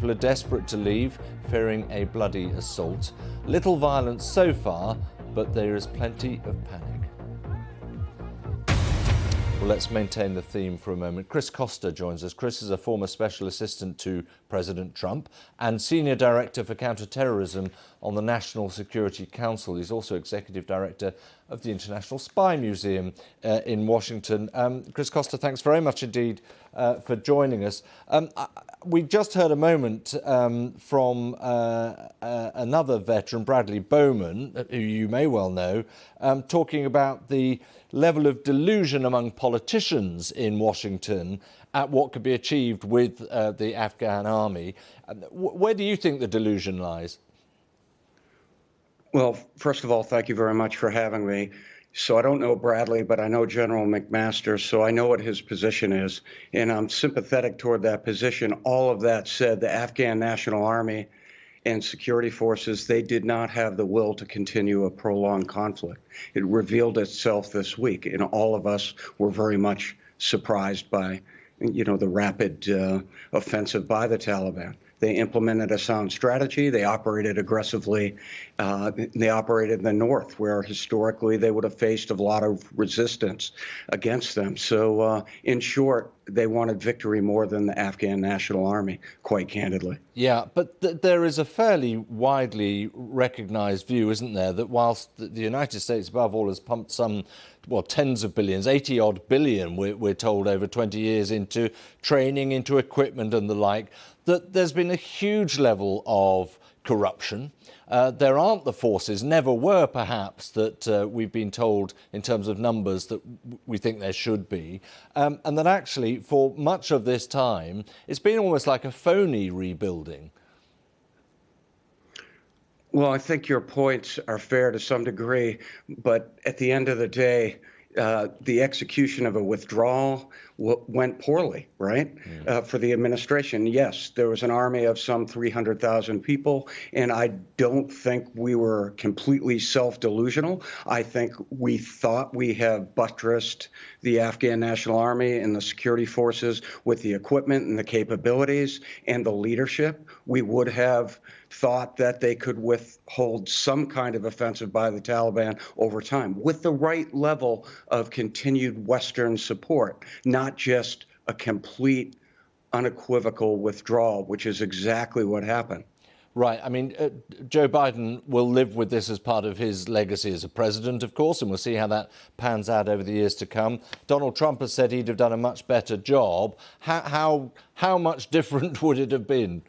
People are desperate to leave, fearing a bloody assault. Little violence so far, but there is plenty of panic. Well, let's maintain the theme for a moment. Costa joins us. Chris is a former special assistant to President Trump and senior director for counterterrorism on the National Security Council. He's also executive director of the International Spy Museum in Washington. Costa, thanks very much indeed for joining us. We just heard a moment from another veteran, Bradley Bowman, who you may well know, talking about the level of delusion among politicians in Washington at what could be achieved with the Afghan army. Where do you think the delusion lies? Well, first of all, thank you very much for having me. So I don't know Bradley, but I know General McMaster, so I know what his position is, and I'm sympathetic toward that position. All of that said, the Afghan National Army and security forces, they did not have the will to continue a prolonged conflict. It revealed itself this week, and all of us were very much surprised by, the rapid offensive by the Taliban. They implemented a sound strategy. They operated aggressively. They operated in the north, where historically they would have faced a lot of resistance against them. So, in short, they wanted victory more than the Afghan National Army, quite candidly. Yeah, but there is a fairly widely recognized view, isn't there, that whilst the United States, above all, has pumped some, tens of billions, 80-odd billion, we're told, over 20 years into training, into equipment and the like, that there's been a huge level of corruption. There aren't the forces, never were perhaps, that we've been told in terms of numbers that we think there should be. And that actually, for much of this time, it's been almost like a phony rebuilding. Well, I think your points are fair to some degree, but at the end of the day, the execution of a withdrawal went poorly, right? For the administration. Yes, there was an army of some 300,000 people, and I don't think we were completely self-delusional. I think we thought we have buttressed the Afghan National Army and the security forces with the equipment and the capabilities and the leadership. We would have thought that they could withhold some kind of offensive by the Taliban over time with the right level of continued Western support, not just a complete, unequivocal withdrawal, which is exactly what happened. Right. I mean, Joe Biden will live with this as part of his legacy as a president, of course, and we'll see how that pans out over the years to come. Donald Trump has said he'd have done a much better job. How much different would it have been?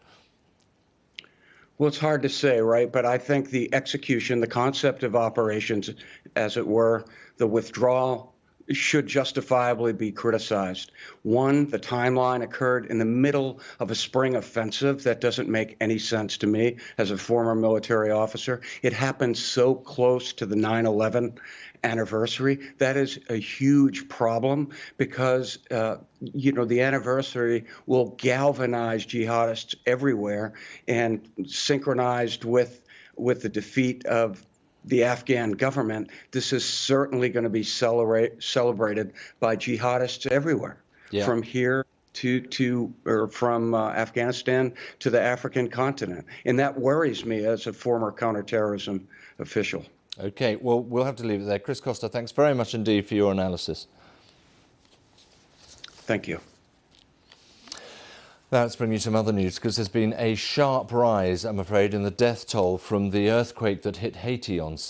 Well, it's hard to say, right? But I think the execution, the concept of operations, as it were, the withdrawal should justifiably be criticized. One, the timeline occurred in the middle of a spring offensive. That doesn't make any sense to me as a former military officer. It happened so close to the 9/11 anniversary. That is a huge problem because, the anniversary will galvanize jihadists everywhere, and synchronized with the defeat of the Afghan government, this is certainly going to be celebrated by jihadists everywhere, from here from Afghanistan to the African continent. And that worries me as a former counterterrorism official. OK, well, we'll have to leave it there. Costa, thanks very much indeed for your analysis. Thank you. Now let's bring you some other news, because there's been a sharp rise, I'm afraid, in the death toll from the earthquake that hit Haiti on